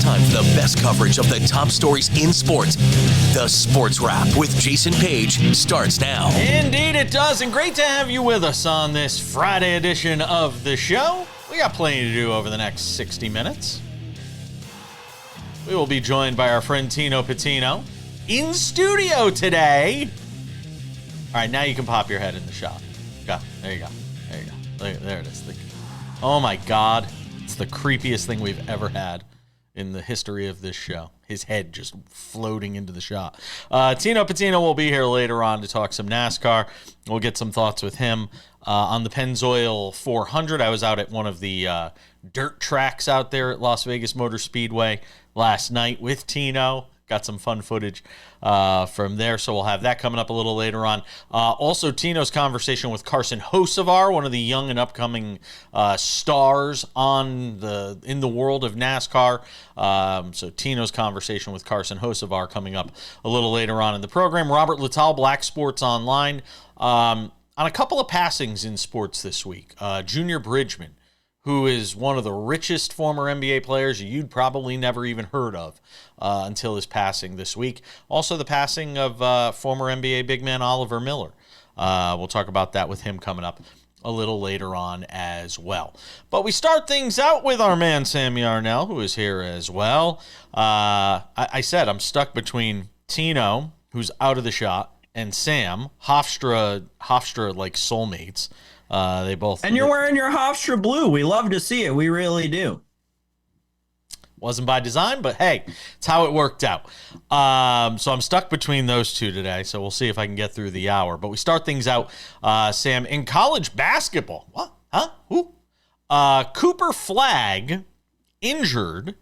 time for the best coverage of the top stories in sports. The Sports Wrap with Jason Page starts now. Indeed it does, and great to have you with us on this Friday edition of the show. We got plenty to do over the next 60 minutes. We will be joined by our friend Tino Pattigno in studio today. All right, now you can pop your head in the shot. Go. There you go. There you go. There it is. Oh my God. It's the creepiest thing we've ever had in the history of this show. His head just floating into the shot. Tino Pattigno will be here later on to talk some NASCAR. We'll get some thoughts with him on the Pennzoil 400. I was out at one of the dirt tracks out there at Las Vegas Motor Speedway last night with Tino. Got some fun footage from there, so we'll have that coming up a little later on. Also, Tino's conversation with Carson Hocevar, one of the young and upcoming stars in the world of NASCAR. So Tino's conversation with Carson Hocevar coming up a little later on in the program. Robert Littal, Black Sports Online, on a couple of passings in sports this week. Junior Bridgman, who is one of the richest former NBA players you'd probably never even heard of until his passing this week. Also the passing of former NBA big man Oliver Miller. We'll talk about that with him coming up a little later on as well. But we start things out with our man Sam Yarnell, who is here as well. I said I'm stuck between Tino, who's out of the shot, and Sam, Hofstra like soulmates. They both. And you're wearing your Hofstra blue. We love to see it. We really do. Wasn't by design, but hey, it's how it worked out. So I'm stuck between those two today, so we'll see if I can get through the hour. But we start things out, Sam, in college basketball. What? Huh? Who? Cooper Flagg injured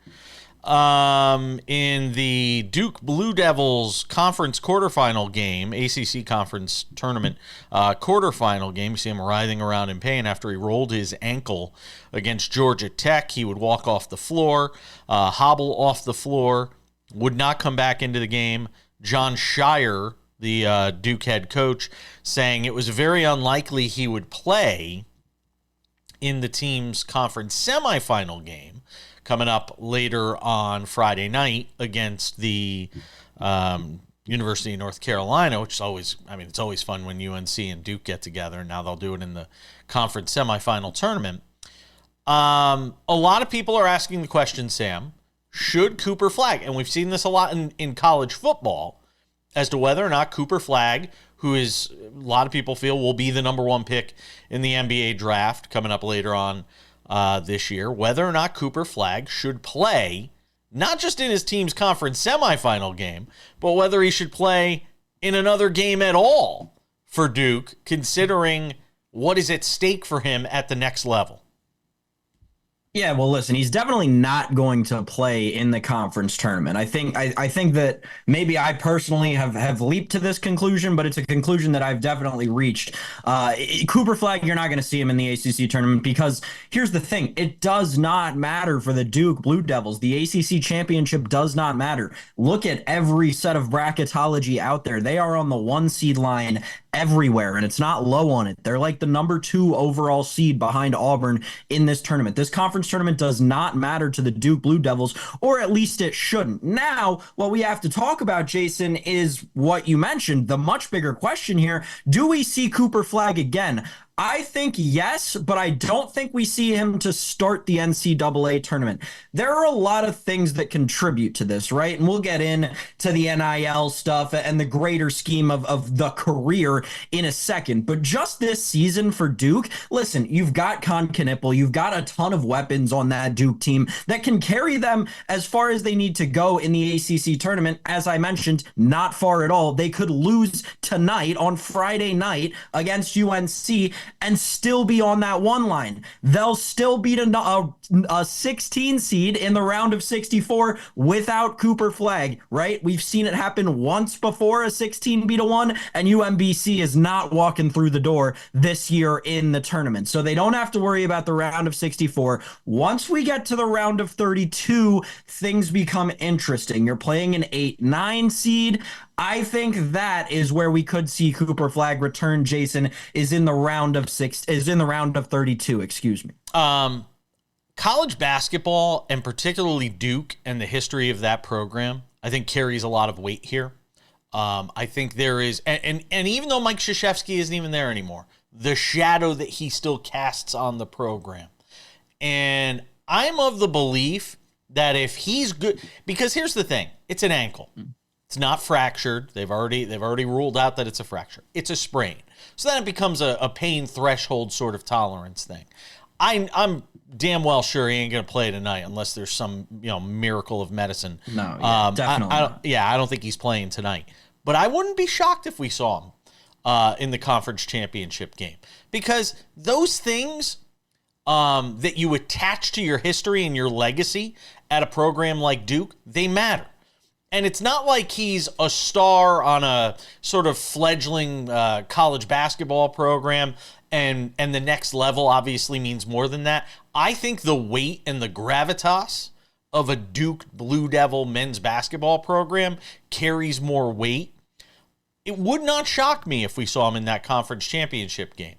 in the Duke Blue Devils conference quarterfinal game, ACC conference tournament quarterfinal game. You see him writhing around in pain after he rolled his ankle against Georgia Tech. He would walk off the floor, hobble off the floor, would not come back into the game. John Shire, the Duke head coach, saying it was very unlikely he would play in the team's conference semifinal game coming up later on Friday night against the University of North Carolina, which is always, it's always fun when UNC and Duke get together, and now they'll do it in the conference semifinal tournament. A lot of people are asking the question, Sam, should Cooper Flagg, and we've seen this a lot in college football, as to whether or not Cooper Flagg, who is, a lot of people feel, will be the number one pick in the NBA draft coming up later on this year, whether or not Cooper Flagg should play, not just in his team's conference semifinal game, but whether he should play in another game at all for Duke, considering what is at stake for him at the next level. Yeah, well, listen, he's definitely not going to play in the conference tournament. I think that maybe I personally have leaped to this conclusion, but it's a conclusion that I've definitely reached. Cooper Flagg, you're not going to see him in the ACC tournament because here's the thing. It does not matter for the Duke Blue Devils. The ACC championship does not matter. Look at every set of bracketology out there. They are on the 1 seed line everywhere, and it's not low on it. They're like the number 2 overall seed behind Auburn in this tournament. This conference tournament does not matter to the Duke Blue Devils, or at least it shouldn't. Now, what we have to talk about, Jason, is what you mentioned. The much bigger question here, do we see Cooper Flagg again? I think yes, but I don't think we see him to start the NCAA tournament. There are a lot of things that contribute to this, right? And we'll get into the NIL stuff and the greater scheme of the career in a second. But just this season for Duke, listen, you've got Con Knippel, you've got a ton of weapons on that Duke team that can carry them as far as they need to go in the ACC tournament. As I mentioned, not far at all. They could lose tonight on Friday night against UNC and still be on that 1 line. They'll still beat a 16 seed in the round of 64 without Cooper Flagg, right? We've seen it happen once before, a 16 beat a 1, and UMBC is not walking through the door this year in the tournament. So they don't have to worry about the round of 64. Once we get to the round of 32, things become interesting. You're playing an 8-9 seed. I think that is where we could see Cooper Flagg return. Jason, is in the round of 32, excuse me. college basketball, and particularly Duke and the history of that program, I think carries a lot of weight here. I think there is, and even though Mike Krzyzewski isn't even there anymore, the shadow that he still casts on the program. And I'm of the belief that if he's good, because here's the thing, it's an ankle. It's not fractured. They've already ruled out that it's a fracture. It's a sprain. So then it becomes a pain threshold sort of tolerance thing. I'm damn well sure he ain't going to play tonight unless there's some miracle of medicine. No, yeah, definitely not. I don't think he's playing tonight. But I wouldn't be shocked if we saw him in the conference championship game, because those things that you attach to your history and your legacy at a program like Duke, they matter. And it's not like he's a star on a sort of fledgling college basketball program, and the next level obviously means more than that. I think the weight and the gravitas of a Duke Blue Devil men's basketball program carries more weight. It would not shock me if we saw him in that conference championship game.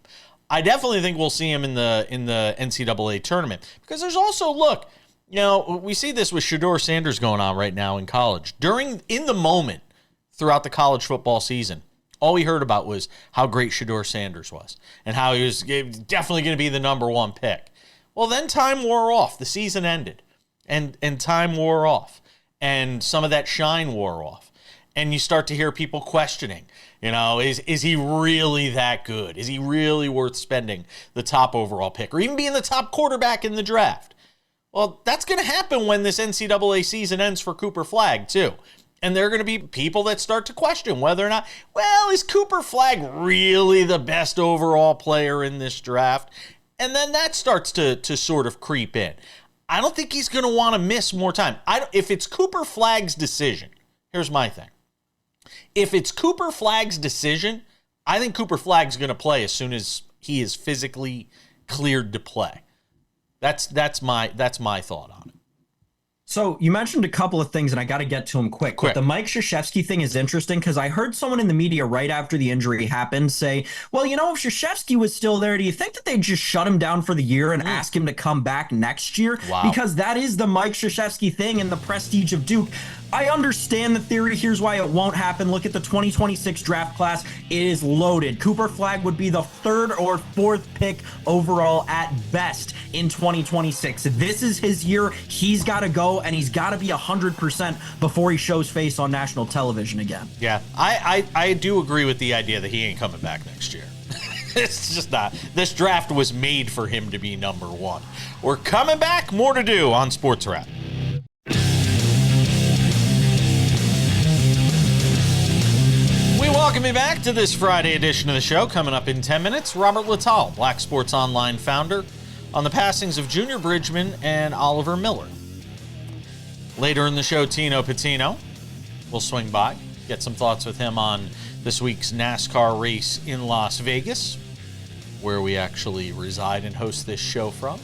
I definitely think we'll see him in the NCAA tournament, because there's also, look, we see this with Shedeur Sanders going on right now in college. In the moment throughout the college football season, all we heard about was how great Shedeur Sanders was and how he was definitely going to be the number one pick. Well, then time wore off. The season ended, and time wore off, and some of that shine wore off. And you start to hear people questioning, is he really that good? Is he really worth spending the top overall pick or even being the top quarterback in the draft? Well, that's going to happen when this NCAA season ends for Cooper Flagg, too. And there are going to be people that start to question whether or not, is Cooper Flagg really the best overall player in this draft? And then that starts to sort of creep in. I don't think he's going to want to miss more time. If it's Cooper Flagg's decision, here's my thing. If it's Cooper Flagg's decision, I think Cooper Flagg's going to play as soon as he is physically cleared to play. That's my thought on it. So you mentioned a couple of things, and I got to get to them quick. But the Mike Krzyzewski thing is interesting, because I heard someone in the media right after the injury happened say, well, if Krzyzewski was still there, do you think that they'd just shut him down for the year and ask him to come back next year? Wow. Because that is the Mike Krzyzewski thing and the prestige of Duke. I understand the theory. Here's why it won't happen. Look at the 2026 draft class. It is loaded. Cooper Flagg would be the 3rd or 4th pick overall at best in 2026. This is his year. He's got to go, and he's got to be 100% before he shows face on national television again. Yeah, I do agree with the idea that he ain't coming back next year. It's just not. This draft was made for him to be number one. We're coming back. More to do on Sports Wrap. We welcome you back to this Friday edition of the show. Coming up in 10 minutes, Robert Littal, Black Sports Online founder, on the passings of Junior Bridgman and Oliver Miller. Later in the show, Tino Pattigno will swing by, get some thoughts with him on this week's NASCAR race in Las Vegas, where we actually reside and host this show from.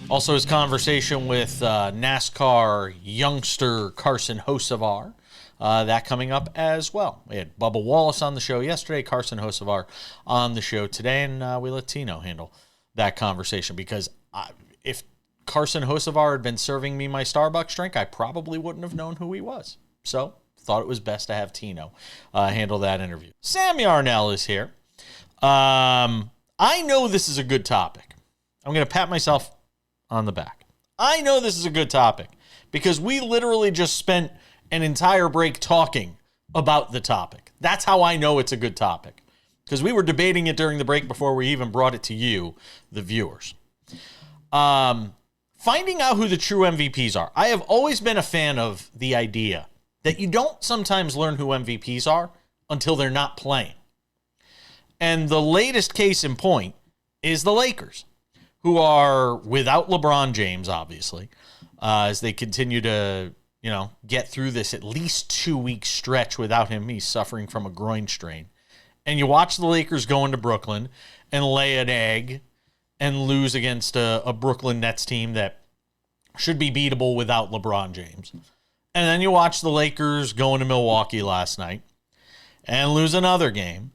Also, his conversation with NASCAR youngster Carson Hocevar. That coming up as well. We had Bubba Wallace on the show yesterday, Carson Hocevar on the show today, and we let Tino handle that conversation, because if Carson Hocevar had been serving me my Starbucks drink, I probably wouldn't have known who he was. So, thought it was best to have Tino handle that interview. Sam Yarnell is here. I know this is a good topic. I'm going to pat myself on the back. I know this is a good topic because we literally just spent an entire break talking about the topic. That's how I know it's a good topic, because we were debating it during the break before we even brought it to you, the viewers. Finding out who the true MVPs are. I have always been a fan of the idea that you don't sometimes learn who MVPs are until they're not playing. And the latest case in point is the Lakers, who are without LeBron James, obviously, as they continue to get through this at least 2-week stretch without him. He's suffering from a groin strain. And you watch the Lakers go into Brooklyn and lay an egg and lose against a Brooklyn Nets team that should be beatable without LeBron James. And then you watch the Lakers go into Milwaukee last night and lose another game.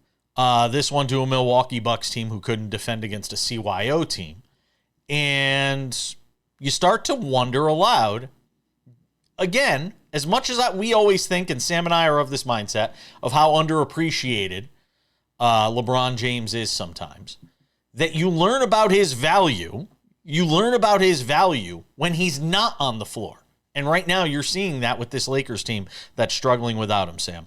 This one to a Milwaukee Bucks team who couldn't defend against a CYO team. And you start to wonder aloud, again, as much as we always think, and Sam and I are of this mindset, of how underappreciated LeBron James is sometimes, that you learn about his value. You learn about his value when he's not on the floor. And right now you're seeing that with this Lakers team that's struggling without him, Sam.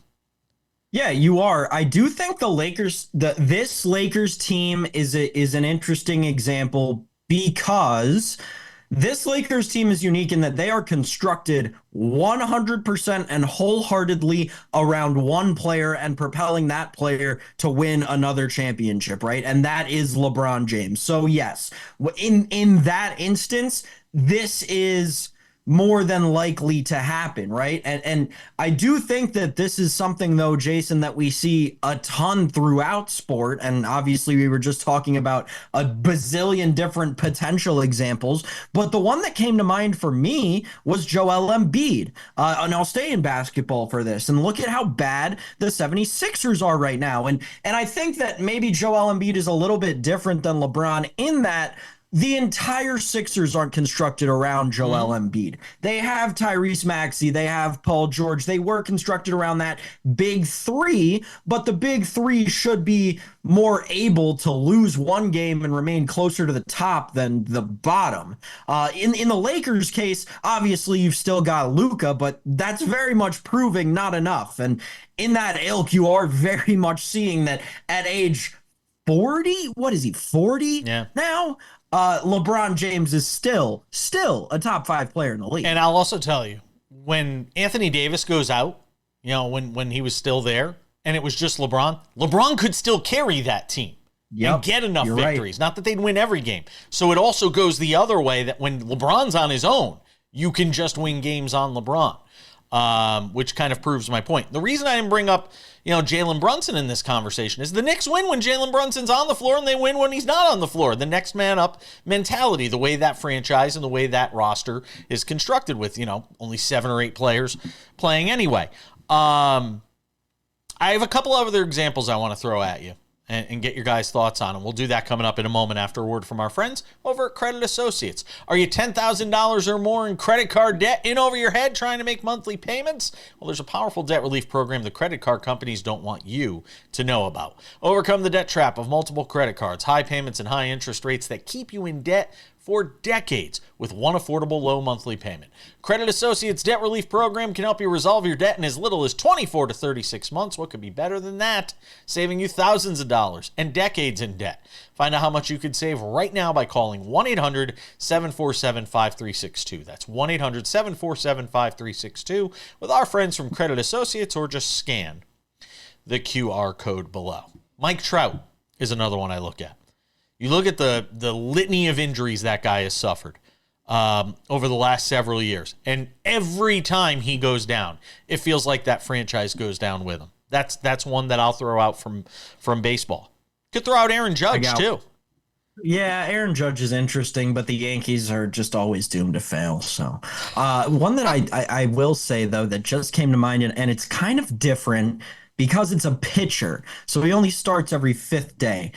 Yeah, you are. I do think this Lakers team is an interesting example because this Lakers team is unique in that they are constructed 100% and wholeheartedly around one player and propelling that player to win another championship, right? And that is LeBron James. So yes, in that instance, this is more than likely to happen, right? And I do think that this is something, though, Jason, that we see a ton throughout sport. And obviously, we were just talking about a bazillion different potential examples. But the one that came to mind for me was Joel Embiid. And I'll stay in basketball for this. And look at how bad the 76ers are right now. And I think that maybe Joel Embiid is a little bit different than LeBron in that the entire Sixers aren't constructed around Joel Embiid. They have Tyrese Maxey. They have Paul George. They were constructed around that big three, but the big three should be more able to lose one game and remain closer to the top than the bottom. In the Lakers case, obviously you've still got Luka, but that's very much proving not enough. And in that ilk, you are very much seeing that at age 40, what is he, 40 now? LeBron James is still a top 5 player in the league. And I'll also tell you, when Anthony Davis goes out, when he was still there and it was just LeBron could still carry that team and get enough victories. Right. Not that they'd win every game. So it also goes the other way that when LeBron's on his own, you can just win games on LeBron, which kind of proves my point. The reason I didn't bring up Jalen Brunson in this conversation is the Knicks win when Jalen Brunson's on the floor and they win when he's not on the floor. The next man up mentality, the way that franchise and the way that roster is constructed with, only 7 or 8 players playing anyway. I have a couple of other examples I want to throw at you and get your guys' thoughts on them. We'll do that coming up in a moment after a word from our friends over at Credit Associates. Are you $10,000 or more in credit card debt in over your head trying to make monthly payments? Well, there's a powerful debt relief program the credit card companies don't want you to know about. Overcome the debt trap of multiple credit cards, high payments, and high interest rates that keep you in debt for decades with one affordable low monthly payment. Credit Associates Debt Relief Program can help you resolve your debt in as little as 24 to 36 months. What could be better than that? Saving you thousands of dollars and decades in debt. Find out how much you could save right now by calling 1-800-747-5362. That's 1-800-747-5362 with our friends from Credit Associates, or just scan the QR code below. Mike Trout is another one I look at. You look at the litany of injuries that guy has suffered over the last several years, and every time he goes down, it feels like that franchise goes down with him. That's one that I'll throw out from baseball. Could throw out Aaron Judge too. Yeah, Aaron Judge is interesting, but the Yankees are just always doomed to fail. So one that I will say, though, that just came to mind, and it's kind of different because it's a pitcher, so he only starts every 5th day.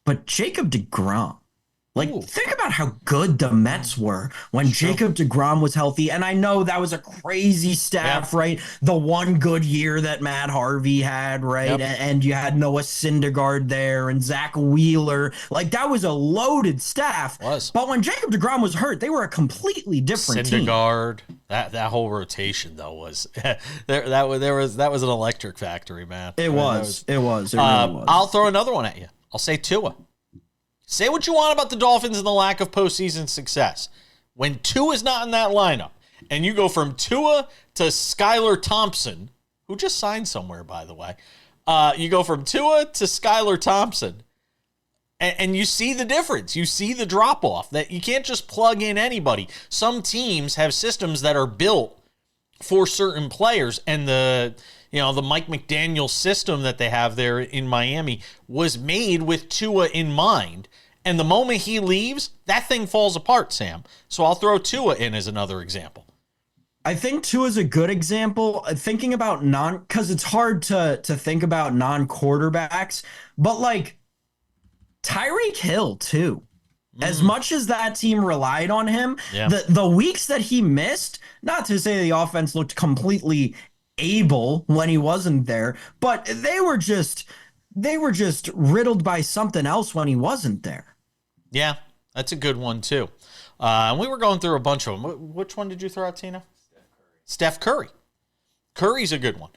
But Jacob deGrom, think about how good the Mets were when Jacob deGrom was healthy. And I know that was a crazy staff, right? The one good year that Matt Harvey had, right? Yep. And you had Noah Syndergaard there and Zach Wheeler. That was a loaded staff. But when Jacob deGrom was hurt, they were a completely different team. Syndergaard, that whole rotation though was that was an electric factory, man. It was. It really was. I'll throw another one at you. I'll say Tua. Say what you want about the Dolphins and the lack of postseason success. When Tua is not in that lineup, and you go from Tua to Skylar Thompson, who just signed somewhere, by the way, you go from Tua to Skylar Thompson, and you see the difference. You see the drop-off, that you can't just plug in anybody. Some teams have systems that are built for certain players, and the Mike McDaniel system that they have there in Miami was made with Tua in mind. And the moment he leaves, that thing falls apart, Sam. So I'll throw Tua in as another example. I think Tua is a good example. Thinking about because it's hard to think about non-quarterbacks, but Tyreek Hill too. As much as that team relied on him, the weeks that he missed, not to say the offense looked completely able when he wasn't there, but they were just riddled by something else when he wasn't there. Yeah, that's a good one too. And we were going through a bunch of them. Which one did you throw out, Tina? Steph Curry. Curry's a good one.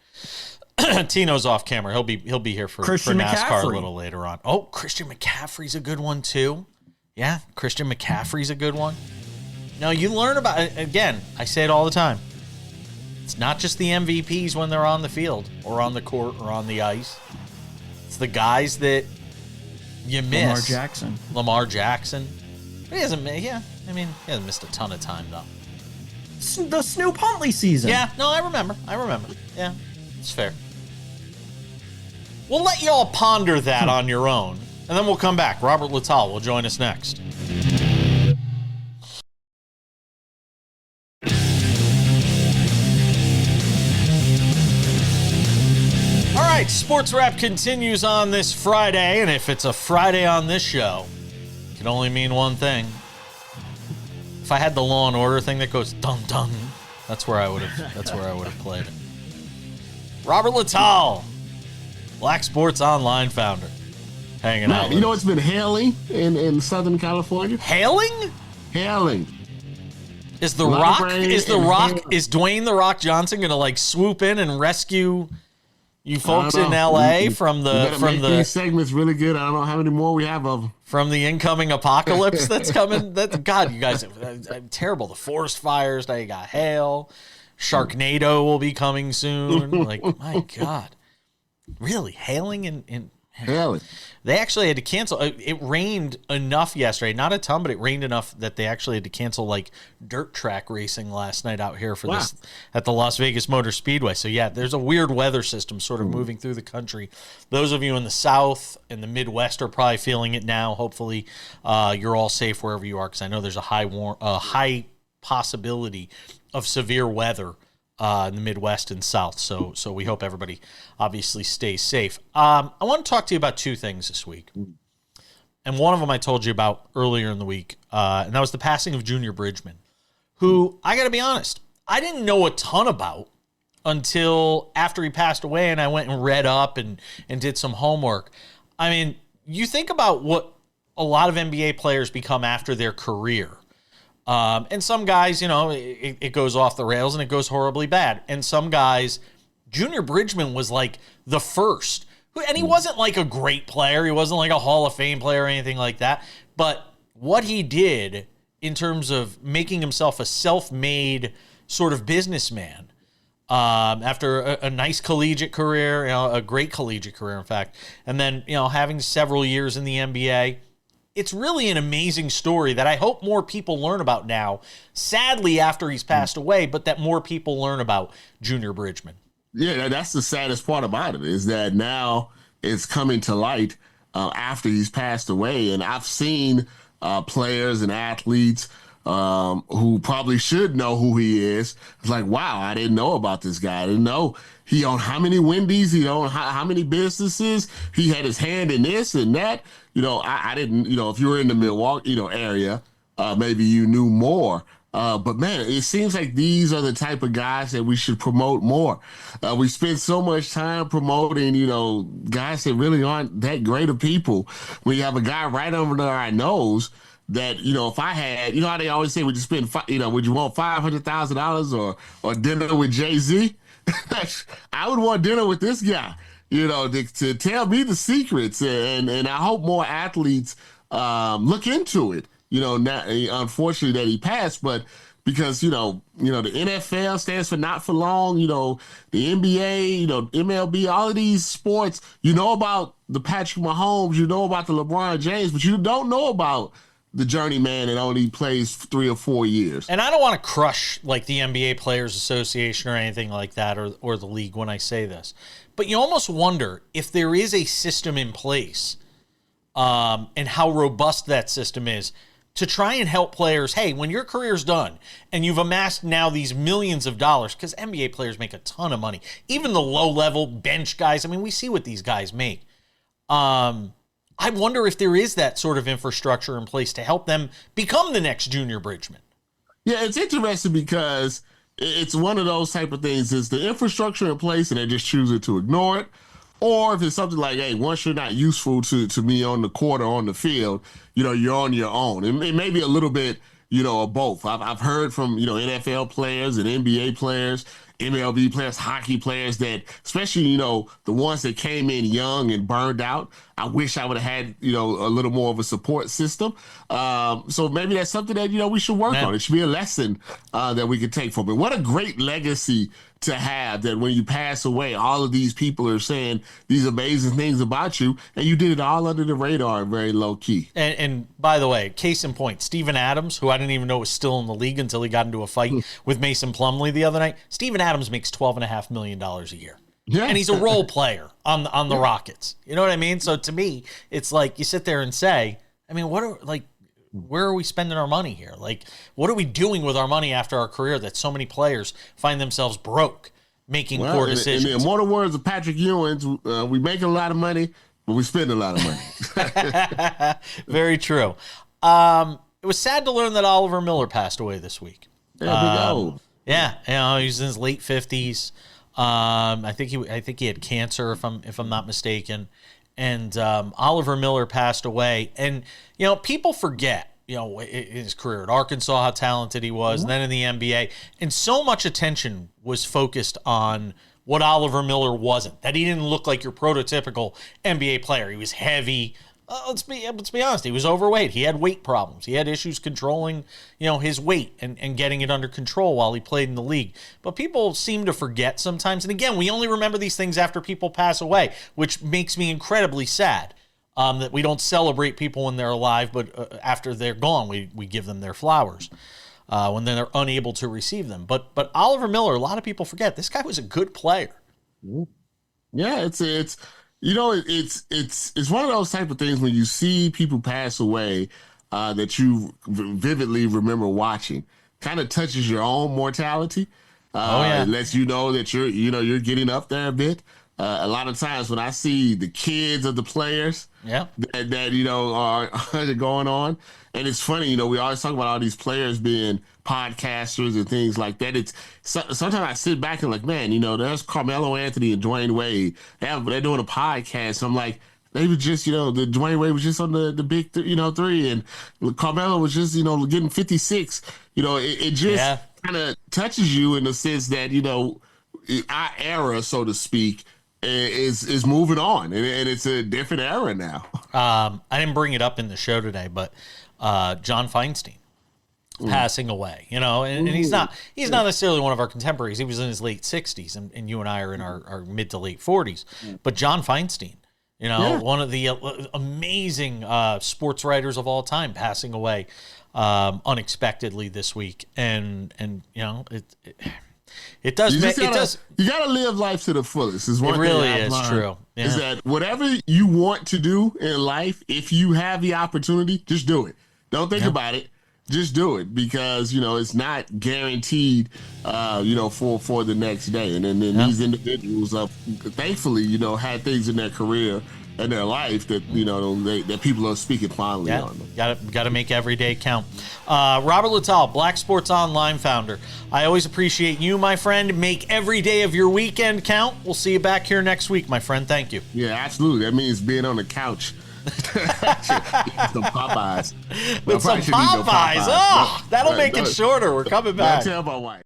Tino's off camera. He'll be here for NASCAR a little later on. Oh, Christian McCaffrey's a good one too. Yeah, Christian McCaffrey's a good one. No, you learn about it. Again, I say it all the time. It's not just the MVPs when they're on the field or on the court or on the ice. It's the guys that you miss. Lamar Jackson. But he hasn't missed a ton of time though. The Snoop Huntley season. Yeah, no, I remember. Yeah, it's fair. We'll let you all ponder that on your own, and then we'll come back. Robert Littal will join us next. All right, Sports Wrap continues on this Friday, and if it's a Friday on this show, it can only mean one thing. If I had the Law and Order thing that goes dun dun, that's where I would have played it. Robert Littal, Black Sports Online founder, hanging out. You know it's been hailing in Southern California. Hailing? Hailing. Is Dwayne the Rock Johnson gonna like swoop in and rescue you folks in LA from these segments really good. I don't know how many more we have of them. From the incoming apocalypse that's coming. God, you guys are terrible. The forest fires. Now you got hail. Sharknado will be coming soon. Like, my God. Really? Hailing in Hailing. They actually had to cancel. It rained enough yesterday. Not a ton, but it rained enough that they actually had to cancel like dirt track racing last night out here for this at the Las Vegas Motor Speedway. So yeah, there's a weird weather system sort of moving through the country. Those of you in the South and the Midwest are probably feeling it now. Hopefully you're all safe wherever you are, because I know there's a high possibility of severe weather in the Midwest and South. So we hope everybody obviously stays safe. I want to talk to you about two things this week. And one of them I told you about earlier in the week, and that was the passing of Junior Bridgman, who, I got to be honest, I didn't know a ton about until after he passed away, and I went and read up and did some homework. I mean, you think about what a lot of NBA players become after their career. And some guys, it goes off the rails and it goes horribly bad. And some guys, Junior Bridgman was like the first. And he wasn't like a great player. He wasn't like a Hall of Fame player or anything like that. But what he did in terms of making himself a self-made sort of businessman, after a nice collegiate career, a great collegiate career, in fact, and then, having several years in the NBA, it's really an amazing story that I hope more people learn about now, sadly after he's passed away, but that more people learn about Junior Bridgman. Yeah, that's the saddest part about it, is that now it's coming to light after he's passed away. And I've seen players and athletes who probably should know who he is. It's like, wow, I didn't know about this guy. I didn't know he owned how many Wendy's, he owned how many businesses. He had his hand in this and that. I didn't, if you were in the Milwaukee, area, maybe you knew more. But man, it seems like these are the type of guys that we should promote more. We spend so much time promoting, guys that really aren't that great of people. When you have a guy right under our nose that, if I had, how they always say, would you spend, would you want $500,000 or dinner with Jay-Z? I would want dinner with this guy, to tell me the secrets. And I hope more athletes look into it. Now, unfortunately that he passed, but because, the NFL stands for not for long, the NBA, MLB, all of these sports, about the Patrick Mahomes, about the LeBron James, but you don't know about the journeyman that only plays 3 or 4 years. And I don't want to crush like the NBA Players Association or anything like that, or the league when I say this, but you almost wonder if there is a system in place and how robust that system is to try and help players. Hey, when your career's done and you've amassed now these millions of dollars, because NBA players make a ton of money, even the low-level bench guys, I mean, we see what these guys make. I wonder if there is that sort of infrastructure in place to help them become the next Junior Bridgman. Yeah, it's interesting because it's one of those type of things. Is the infrastructure in place and they're just choosing to ignore it? Or if it's something like, hey, once you're not useful to me on the court or on the field, you're on your own. It may be a little bit, of both. I've heard from, NFL players and NBA players, MLB players, hockey players that, especially, the ones that came in young and burned out, I wish I would have had, a little more of a support system. So maybe that's something that, we should work on. It should be a lesson that we could take from it. What a great legacy to have, that when you pass away, all of these people are saying these amazing things about you, and you did it all under the radar and very low key. And by the way, case in point, Steven Adams, who I didn't even know was still in the league until he got into a fight with Mason Plumlee the other night. Steven Adams makes $12.5 million a year. Yeah. And he's a role player on the Rockets. You know what I mean? So to me, it's like you sit there and say, I mean, where are we spending our money here? Like, what are we doing with our money after our career that so many players find themselves broke making poor decisions? In the immortal words of Patrick Ewing, we make a lot of money, but we spend a lot of money. Very true. It was sad to learn that Oliver Miller passed away this week. Yeah, big old. Yeah, he was in his late 50s. I think he had cancer, if I'm not mistaken. And Oliver Miller passed away. And people forget, his career at Arkansas, how talented he was, and then in the NBA. And so much attention was focused on what Oliver Miller wasn't. That he didn't look like your prototypical NBA player. He was heavy. Let's be honest. He was overweight. He had weight problems. He had issues controlling, his weight and getting it under control while he played in the league. But people seem to forget sometimes. And again, we only remember these things after people pass away, which makes me incredibly sad. That we don't celebrate people when they're alive, but after they're gone, we give them their flowers when they're unable to receive them. But Oliver Miller, a lot of people forget this guy was a good player. Yeah, it's one of those type of things when you see people pass away that you vividly remember watching. Kind of touches your own mortality. It lets you know that you're getting up there a bit. A lot of times when I see the kids of the players that are going on, and it's funny, we always talk about all these players being podcasters and things like that. Sometimes I sit back and like, man, there's Carmelo Anthony and Dwayne Wade. They're doing a podcast. I'm like, they were just, the Dwayne Wade was just on the big, three, and Carmelo was just, getting 56. It just kind of touches you in the sense that, our era, so to speak, is moving on, and it's a different era now. I didn't bring it up in the show today, but John Feinstein passing away, and he's not necessarily one of our contemporaries. He was in his late 60s, and you and I are in our mid to late 40s. But John Feinstein, one of the amazing sports writers of all time, passing away unexpectedly this week, and it does. You gotta live life to the fullest. Is one it really thing is true. Yeah. Is that whatever you want to do in life, if you have the opportunity, just do it. Don't think about it. Just do it, because it's not guaranteed. For the next day. And then these individuals, thankfully, had things in their career and their life that that people are speaking fondly on them. Got to make every day count. Robert Littal, Black Sports Online founder. I always appreciate you, my friend. Make every day of your weekend count. We'll see you back here next week, my friend. Thank you. Yeah, absolutely. That means being on the couch. Some Popeyes. With some Popeyes. Oh, that'll make it shorter. We're coming back. Tell my wife.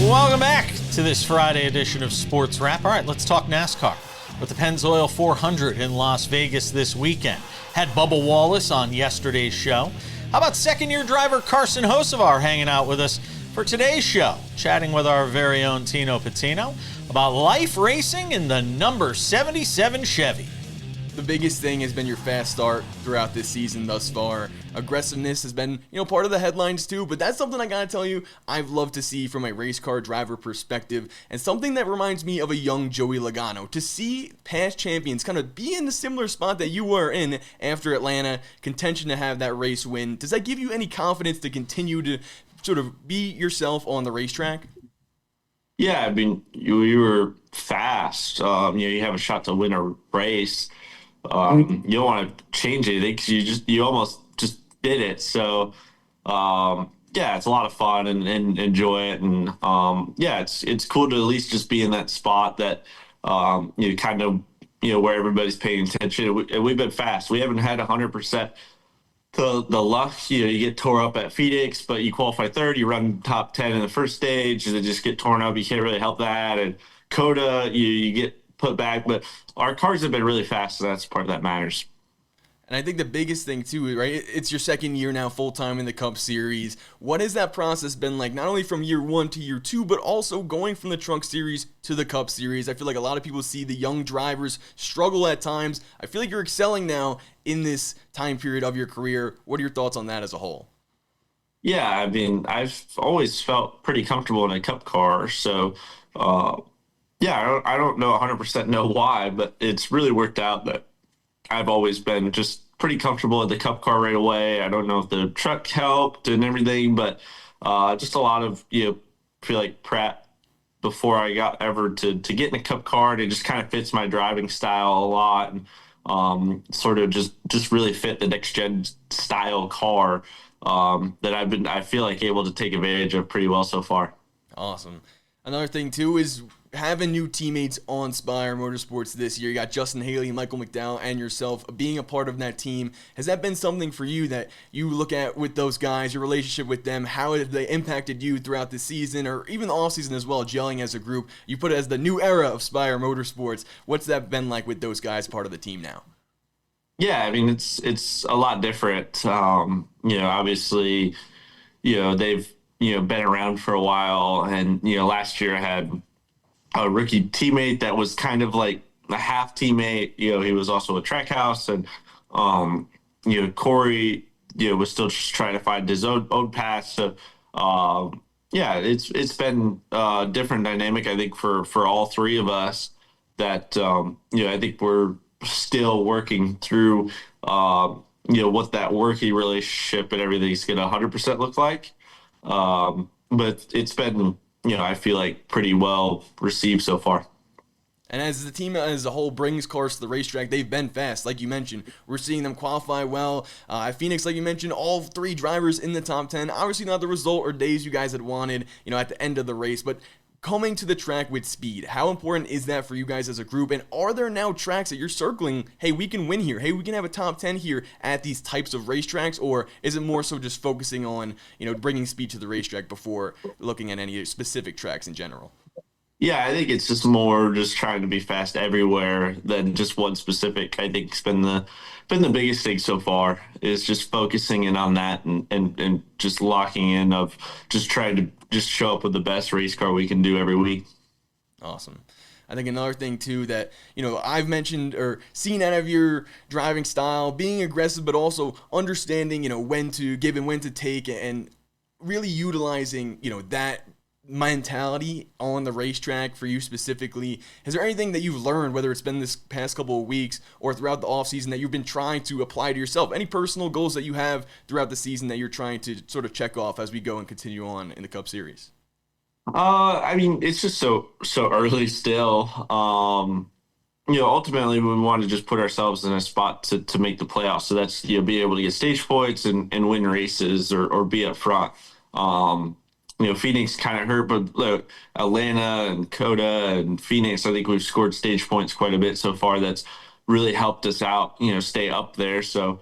Welcome back to this Friday edition of Sports Wrap. All right, let's talk NASCAR. With the Pennzoil 400 in Las Vegas this weekend. Had Bubba Wallace on yesterday's show. How about second-year driver Carson Hocevar hanging out with us for today's show, chatting with our very own Tino Pattigno about life racing in the number 77 Chevy. The biggest thing has been your fast start throughout this season thus far. Aggressiveness has been, part of the headlines too, but that's something I gotta tell you I've loved to see from a race car driver perspective, and something that reminds me of a young Joey Logano. To see past champions kind of be in the similar spot that you were in after Atlanta, contention to have that race win, does that give you any confidence to continue to sort of be yourself on the racetrack? Yeah, I mean, you were fast. You have a shot to win a race. You don't want to change anything because you almost just did it. So, yeah, it's a lot of fun and enjoy it. And yeah, it's cool to at least just be in that spot that you kind of where everybody's paying attention. And we've been fast. We haven't had 100% the luck. You get tore up at Phoenix, but you qualify third. You run top 10 in the first stage, and then just get torn up. You can't really help that. And Coda, you get put back, but our cars have been really fast, so that's part of that matters. And I think the biggest thing too, right? It's your second year now full time in the Cup Series. What has that process been like, not only from year 1 to year 2, but also going from the Truck Series to the Cup Series? I feel like a lot of people see the young drivers struggle at times. I feel like you're excelling now in this time period of your career. What are your thoughts on that as a whole? Yeah, I mean, I've always felt pretty comfortable in a Cup car, so yeah, I don't know 100% know why, but it's really worked out that I've always been just pretty comfortable in the Cup car right away. I don't know if the truck helped and everything, but just a lot of feel like prep before I got ever to get in a Cup car. And it just kind of fits my driving style a lot, and sort of just really fit the next gen style car that I feel like able to take advantage of pretty well so far. Awesome. Another thing too is having new teammates on Spire Motorsports this year. You got Justin Haley, Michael McDowell, and yourself being a part of that team. Has that been something for you that you look at with those guys, your relationship with them? How have they impacted you throughout the season or even the offseason as well, gelling as a group? You put it as the new era of Spire Motorsports. What's that been like with those guys part of the team now? Yeah, I mean it's a lot different. Obviously, they've been around for a while, and last year I had a rookie teammate that was kind of like a half teammate. He was also a Trackhouse, and Corey, was still just trying to find his own path. So, yeah, it's been a different dynamic, I think, for all three of us. That I think we're still working through, what that working relationship and everything's going to 100% look like. But it's been, I feel like pretty well received so far. And as the team as a whole brings cars to the racetrack, they've been fast. Like you mentioned, we're seeing them qualify well. At Phoenix, like you mentioned, all 3 drivers in the top 10. Obviously not the result or days you guys had wanted, at the end of the race, but coming to the track with speed, how important is that for you guys as a group? And are there now tracks that you're circling, hey, we can win here, hey, we can have a top 10 here at these types of racetracks? Or is it more so just focusing on, bringing speed to the racetrack before looking at any specific tracks in general? Yeah, I think it's just more just trying to be fast everywhere than just one specific. I think it's been the biggest thing so far is just focusing in on that and just locking in of just trying to just show up with the best race car we can do every week. Awesome. I think another thing too that, I've mentioned or seen out of your driving style, being aggressive, but also understanding, when to give and when to take, and really utilizing, that mentality on the racetrack for you specifically. Is there anything that you've learned, whether it's been this past couple of weeks or throughout the offseason, that you've been trying to apply to yourself? Any personal goals that you have throughout the season that you're trying to sort of check off as we go and continue on in the Cup Series? I mean, it's just so early still. Ultimately we want to just put ourselves in a spot to make the playoffs. So that's, be able to get stage points and win races or be up front. Phoenix kind of hurt, but Atlanta and Coda and Phoenix, I think we've scored stage points quite a bit so far. That's really helped us out, stay up there. So,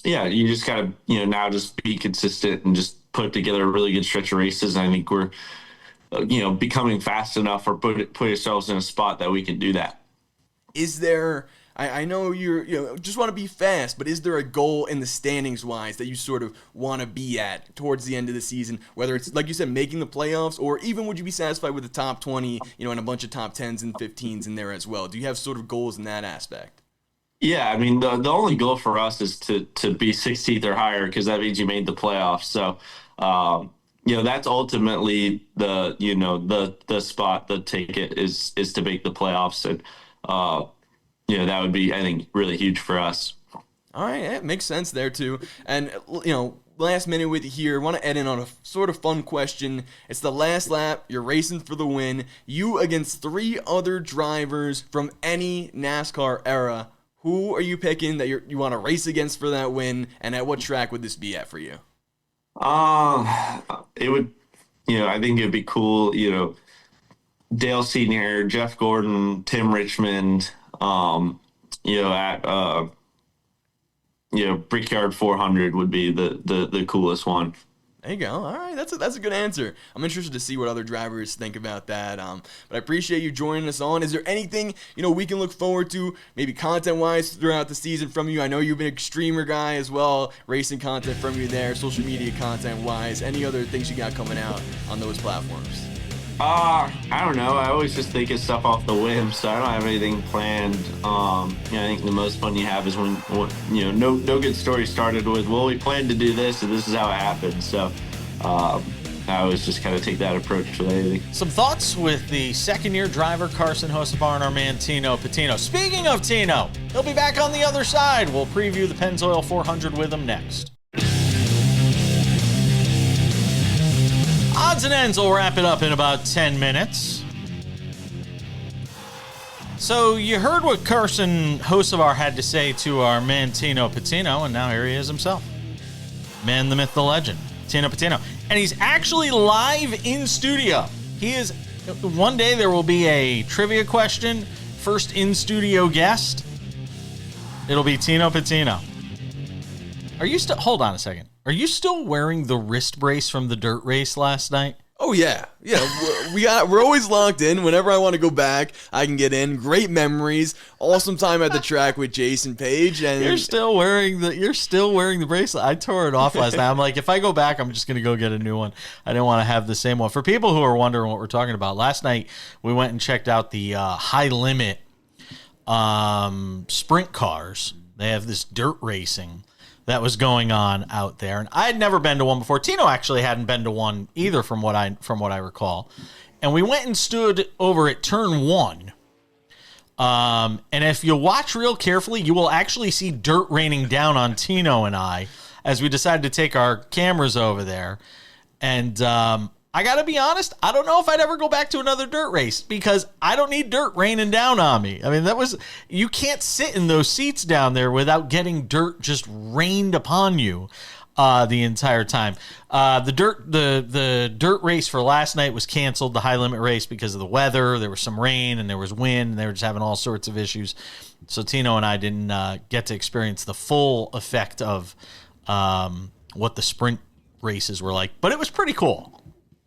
yeah, you just got to, now just be consistent and just put together a really good stretch of races. And I think we're, becoming fast enough or put ourselves in a spot that we can do that. Is there, I know you're, just want to be fast, but is there a goal in the standings wise that you sort of want to be at towards the end of the season? Whether it's, like you said, making the playoffs, or even would you be satisfied with the top 20, and a bunch of top 10s and 15s in there as well? Do you have sort of goals in that aspect? Yeah, I mean, the only goal for us is to be 16th or higher, because that means you made the playoffs. So, that's ultimately the spot, the ticket is to make the playoffs. And, that would be, I think, really huge for us. All right, it makes sense there too. And, last minute with you here. I want to add in on a sort of fun question. It's the last lap. You're racing for the win. You against 3 other drivers from any NASCAR era. Who are you picking that you want to race against for that win, and at what track would this be at for you? It would, I think it'd be cool, Dale Senior, Jeff Gordon, Tim Richmond, at Brickyard 400 would be the coolest one. There you go. All right, that's a good answer. I'm interested to see what other drivers think about that. But I appreciate you joining us on. Is there anything we can look forward to, maybe content-wise, throughout the season from you? I know you've been a streamer guy as well, racing content from you there, social media content-wise. Any other things you got coming out on those platforms? I don't know. I always just think of stuff off the whim, so I don't have anything planned. I think the most fun you have is when no good story started with, well, we planned to do this, and this is how it happened. So I always just kind of take that approach with anything. Some thoughts with the second-year driver, Carson Hocevar, and our man, Tino Pattigno. Speaking of Tino, he'll be back on the other side. We'll preview the Pennzoil 400 with him next. Odds and ends will wrap it up in about 10 minutes. So you heard what Carson Hocevar had to say to our man Tino Pattigno, and now here he is himself. Man, the myth, the legend, Tino Pattigno. And he's actually live in studio. One day there will be a trivia question. First in-studio guest, it'll be Tino Pattigno. Hold on a second. Are you still wearing the wrist brace from the dirt race last night? Oh yeah. We're always locked in. Whenever I want to go back, I can get in. Great memories. Awesome time at the track with Jason Page. And you're still wearing the bracelet. I tore it off last night. I'm like, if I go back, I'm just gonna go get a new one. I didn't want to have the same one. For people who are wondering what we're talking about, last night we went and checked out the high limit sprint cars. They have this dirt racing that was going on out there, and I had never been to one before. Tino actually hadn't been to one either, from what I recall. And we went and stood over at turn 1. And if you watch real carefully, you will actually see dirt raining down on Tino and I as we decided to take our cameras over there. And I got to be honest, I don't know if I'd ever go back to another dirt race because I don't need dirt raining down on me. I mean, you can't sit in those seats down there without getting dirt just rained upon you the entire time. The dirt race for last night was canceled, the high limit race, because of the weather. There was some rain and there was wind, and they were just having all sorts of issues. So Tino and I didn't get to experience the full effect of what the sprint races were like, but it was pretty cool.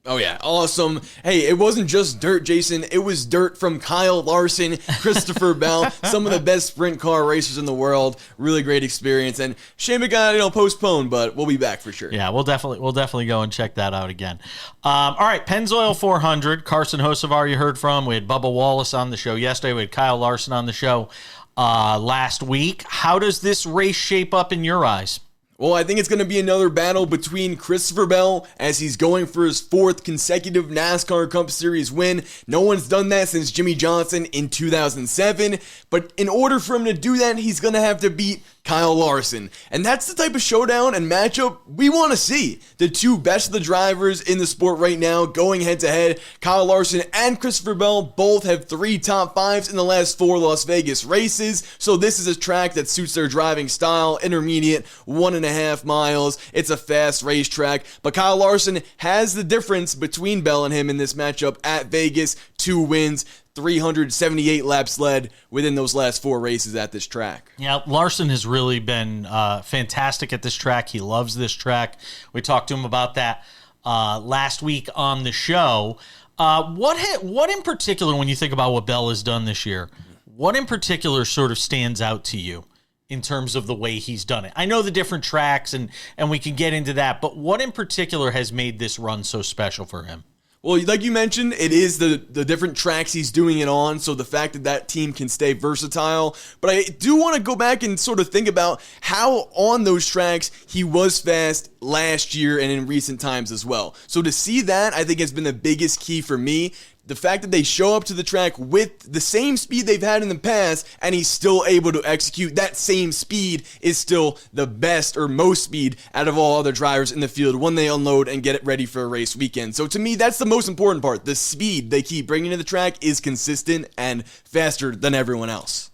Oh yeah, awesome. Hey, it wasn't just dirt, Jason. It was dirt from Kyle Larson, Christopher Bell, some of the best sprint car racers in the world. Really great experience. And shame it got postponed, but we'll be back for sure. Yeah, we'll definitely go and check that out again. All right, Pennzoil 400, Carson Hocevar you heard from. We had Bubba Wallace on the show yesterday. We had Kyle Larson on the show last week. How does this race shape up in your eyes? Well, I think it's going to be another battle between Christopher Bell as he's going for his 4th consecutive NASCAR Cup Series win. No one's done that since Jimmy Johnson in 2007. But in order for him to do that, he's going to have to beat Kyle Larson. And that's the type of showdown and matchup we want to see. The two best of the drivers in the sport right now going head-to-head. Kyle Larson and Christopher Bell both have 3 top 5s in the last 4 Las Vegas races. So this is a track that suits their driving style. Intermediate, 1.5 miles. It's a fast racetrack. But Kyle Larson has the difference between Bell and him in this matchup at Vegas. 2 wins. 378 laps led within those last 4 races at this track. Yeah, Larson has really been fantastic at this track. He loves this track. We talked to him about that last week on the show. What in particular, when you think about what Bell has done this year, what in particular sort of stands out to you in terms of the way he's done it? I know the different tracks, and we can get into that, but what in particular has made this run so special for him? Well, like you mentioned, it is the different tracks he's doing it on, so the fact that team can stay versatile. But I do want to go back and sort of think about how on those tracks he was fast last year and in recent times as well. So to see that, I think, has been the biggest key for me. the fact that they show up to the track with the same speed they've had in the past, and he's still able to execute that same speed, is still the best or most speed out of all other drivers in the field when they unload and get it ready for a race weekend. So to me, that's the most important part. The speed they keep bringing to the track is consistent and faster than everyone else.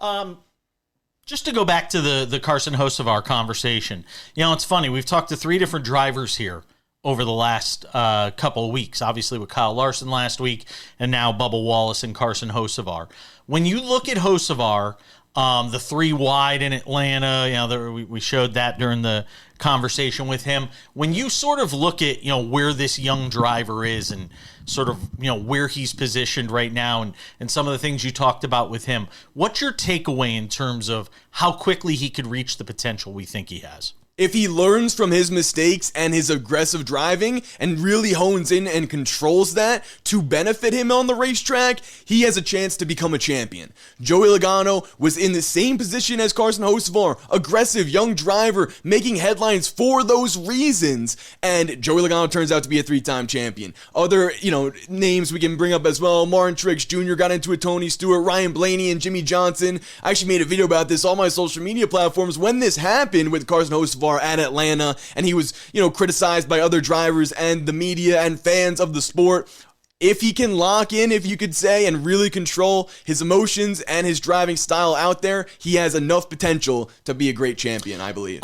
Just to go back to the Carson Hocevar conversation, it's funny. We've talked to 3 different drivers here over the last couple of weeks, obviously with Kyle Larson last week, and now Bubba Wallace and Carson Hocevar. When you look at Hocevar, the 3 wide in Atlanta, we showed that during the conversation with him. When you sort of look at, where this young driver is and sort of, where he's positioned right now and some of the things you talked about with him, what's your takeaway in terms of how quickly he could reach the potential we think he has? If he learns from his mistakes and his aggressive driving and really hones in and controls that to benefit him on the racetrack, he has a chance to become a champion. Joey Logano was in the same position as Carson Hocevar, aggressive young driver, making headlines for those reasons, and Joey Logano turns out to be a 3-time champion. Other, names we can bring up as well, Martin Truex Jr. got into it, Tony Stewart, Ryan Blaney, and Jimmy Johnson. I actually made a video about this on my social media platforms when this happened with Carson Hocevar at Atlanta, and he was, criticized by other drivers and the media and fans of the sport. If he can lock in, if you could say, and really control his emotions and his driving style out there, he has enough potential to be a great champion, I believe.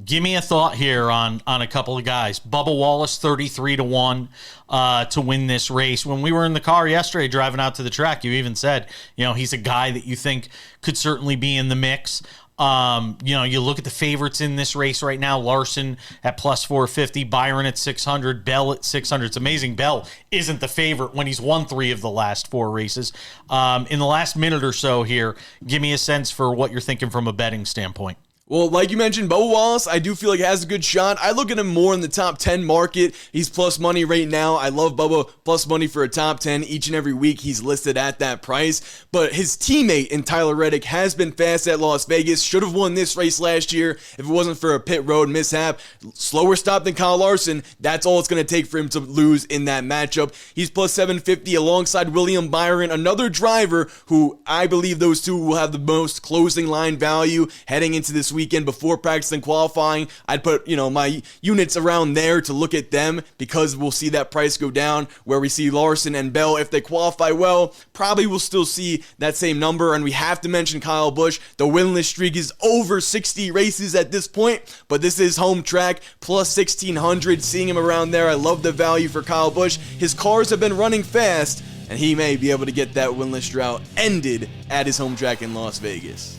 Give me a thought here on a couple of guys. Bubba Wallace, 33-1 to win this race. When we were in the car yesterday driving out to the track, you even said, he's a guy that you think could certainly be in the mix. You look at the favorites in this race right now, Larson at plus 450, Byron at 600, Bell at 600. It's amazing Bell isn't the favorite when he's won 3 of the last 4 races. In the last minute or so here, give me a sense for what you're thinking from a betting standpoint. Well, like you mentioned, Bubba Wallace, I do feel like has a good shot. I look at him more in the top 10 market. He's plus money right now. I love Bubba plus money for a top 10 each and every week. He's listed at that price. But his teammate in Tyler Reddick has been fast at Las Vegas. Should have won this race last year if it wasn't for a pit road mishap. Slower stop than Kyle Larson. That's all it's going to take for him to lose in that matchup. He's plus 750 alongside William Byron, another driver who I believe those two will have the most closing line value heading into this weekend before practice and qualifying. I'd put, my units around there to look at them because we'll see that price go down where we see Larson and Bell. If they qualify well, probably we'll still see that same number. And we have to mention Kyle Busch. The winless streak is over 60 races at this point, but this is home track plus 1600. Seeing him around there, I love the value for Kyle Busch. His cars have been running fast, and he may be able to get that winless drought ended at his home track in Las Vegas.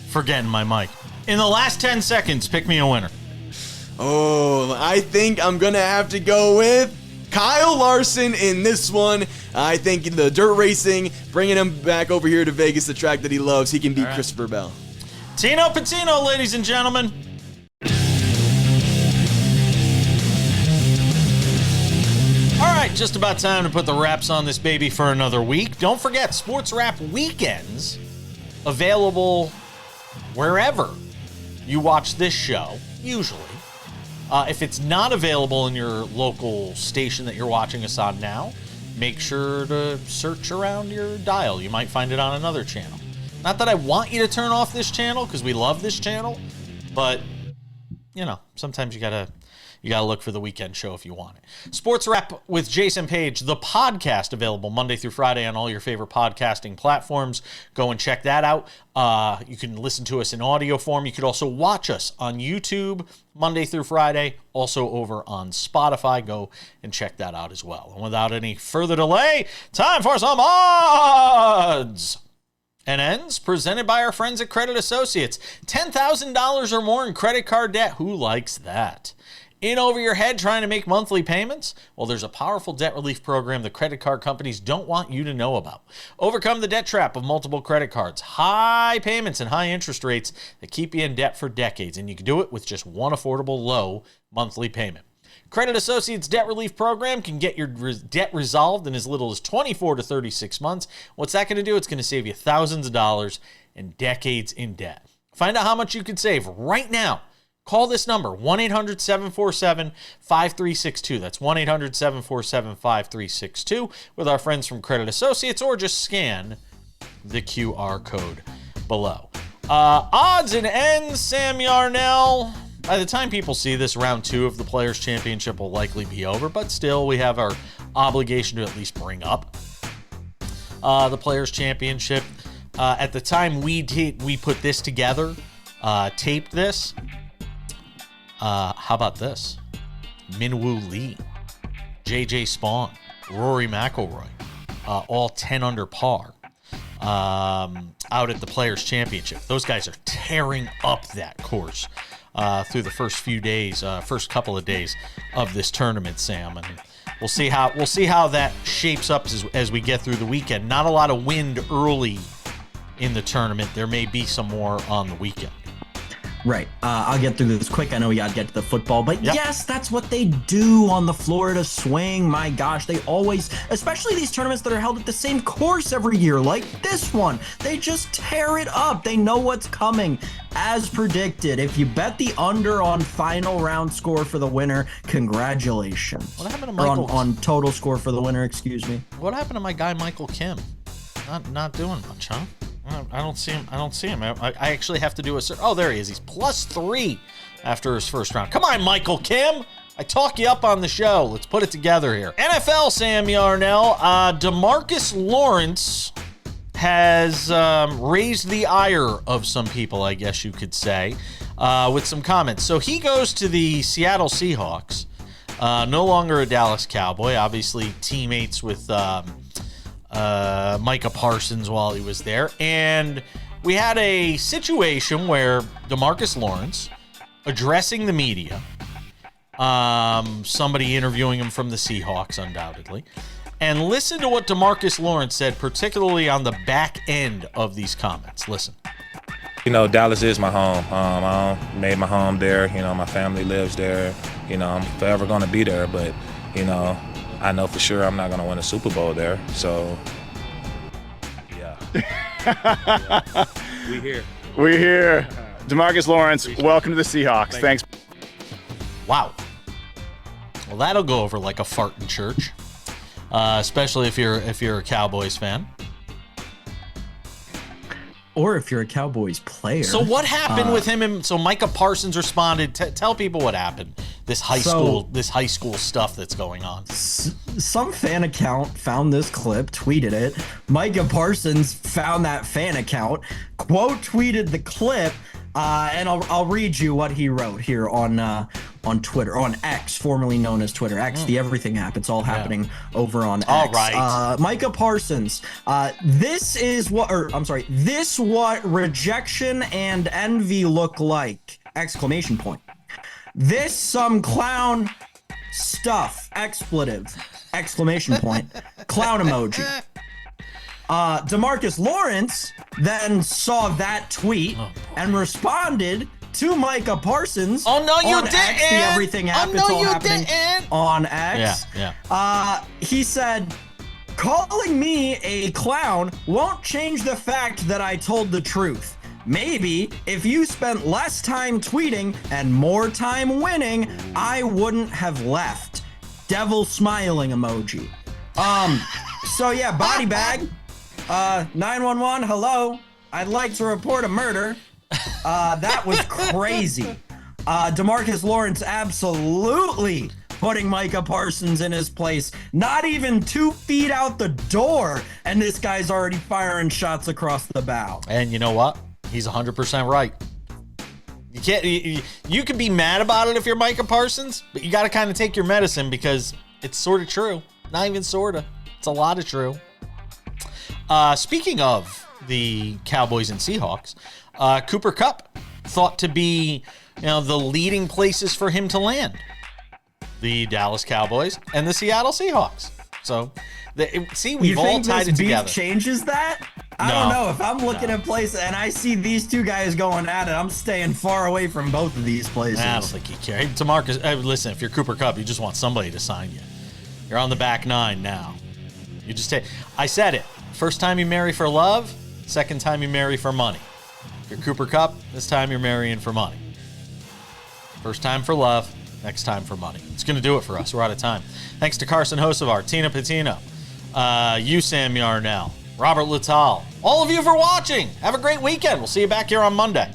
Forgetting my mic. In the last 10 seconds, pick me a winner. Oh, I think I'm going to have to go with Kyle Larson in this one. I think the dirt racing, bringing him back over here to Vegas, the track that he loves, he can beat Christopher Bell. Tino Pattigno, ladies and gentlemen. All right, just about time to put the wraps on this baby for another week. Don't forget, Sports Wrap Weekends available wherever you watch this show, usually. If it's not available in your local station that you're watching us on now, make sure to search around your dial. You might find it on another channel. Not that I want you to turn off this channel, because we love this channel, but, sometimes you gotta look for the weekend show if you want it. Sports Wrap with Jason Page, the podcast, available Monday through Friday on all your favorite podcasting platforms. Go and check that out. You can listen to us in audio form. You could also watch us on YouTube Monday through Friday, also over on Spotify. Go and check that out as well. And without any further delay, time for some odds and ends presented by our friends at Credit Associates. $10,000 or more in credit card debt. Who likes that? In over your head trying to make monthly payments? Well, there's a powerful debt relief program the credit card companies don't want you to know about. Overcome the debt trap of multiple credit cards, high payments, and high interest rates that keep you in debt for decades, and you can do it with just one affordable low monthly payment. Credit Associates Debt Relief Program can get your debt resolved in as little as 24 to 36 months. What's that going to do? It's going to save you thousands of dollars and decades in debt. Find out how much you could save right now Call this number, 1-800-747-5362. That's 1-800-747-5362 with our friends from Credit Associates, or just scan the QR code below. Odds and ends, Sam Yarnell. By the time people see this, round 2 of the Players' Championship will likely be over, but still we have our obligation to at least bring up the Players' Championship. At the time we put this together, taped this, how about this? Minwoo Lee, JJ Spawn, Rory McIlroy, all 10 under par out at the Players' Championship. Those guys are tearing up that course through the first couple of days of this tournament, Sam. And we'll see how that shapes up as we get through the weekend. Not a lot of wind early in the tournament. There may be some more on the weekend. Right. I'll get through this quick. I know we got to get to the football, but yes, that's what they do on the Florida Swing. My gosh, they always, especially these tournaments that are held at the same course every year, like this one, they just tear it up. They know what's coming. As predicted, if you bet the under on final round score for the winner, congratulations. What happened to Michael? Or on total score for the winner, excuse me. What happened to my guy Michael Kim? Not doing much, huh? I don't see him. I actually have to do a search. Oh, there he is. He's +3 after his first round. Come on, Michael Kim. I talk you up on the show. Let's put it together here. NFL, Sam Yarnell. DeMarcus Lawrence has raised the ire of some people, I guess you could say, with some comments. So he goes to the Seattle Seahawks, no longer a Dallas Cowboy, obviously teammates with Micah Parsons while he was there. And we had a situation where DeMarcus Lawrence addressing the media, somebody interviewing him from the Seahawks, undoubtedly, and listen to what DeMarcus Lawrence said, particularly on the back end of these comments. Listen. You know, Dallas is my home. I made my home there. You know, my family lives there. You know, I'm forever going to be there. But, you know, I know for sure I'm not going to win a Super Bowl there. So, yeah. We're here. DeMarcus Lawrence, welcome to the Seahawks. Thanks. Wow. Well, that'll go over like a fart in church, especially if you're a Cowboys fan. Or if you're a Cowboys player. So what happened with him? And so Micah Parsons responded. Tell people what happened. This high school stuff that's going on. Some fan account found this clip, tweeted it. Micah Parsons found that fan account, quote tweeted the clip, and I'll read you what he wrote here on Twitter, on X, formerly known as Twitter. X, the everything app. It's all happening over on X. All right. Micah Parsons, this what rejection and envy look like! Exclamation point. This some clown stuff! Expletive! Exclamation point. Clown emoji. DeMarcus Lawrence then saw that tweet and responded to Micah Parsons. Oh no, you on didn't! X, the everything app. Oh no, it's all you happening didn't! On X. Yeah. He said, calling me a clown won't change the fact that I told the truth. Maybe if you spent less time tweeting and more time winning, I wouldn't have left. Devil smiling emoji. So yeah, body bag. 911, hello. I'd like to report a murder. That was crazy. DeMarcus Lawrence absolutely putting Micah Parsons in his place. Not even 2 feet out the door, and this guy's already firing shots across the bow. And you know what? He's 100% right. You can't. You can be mad about it if you're Micah Parsons, but you got to kind of take your medicine because it's sort of true. Not even sort of. It's a lot of true. Speaking of the Cowboys and Seahawks, Cooper Kupp thought to be, the leading places for him to land. The Dallas Cowboys and the Seattle Seahawks. So, we've all tied it together. Changes that? I don't know. If I'm looking at places and I see these two guys going at it, I'm staying far away from both of these places. I don't think you care. Hey, DeMarcus, listen, if you're Cooper Kupp, you just want somebody to sign you. You're on the back nine now. You just take. I said it. First time you marry for love, second time you marry for money. If you're Cooper Kupp, this time you're marrying for money. First time for love, next time for money. It's going to do it for us. We're out of time. Thanks to Carson Hocevar, Tino Pattigno, you, Sam Yarnell, Robert Littal, all of you for watching. Have a great weekend. We'll see you back here on Monday.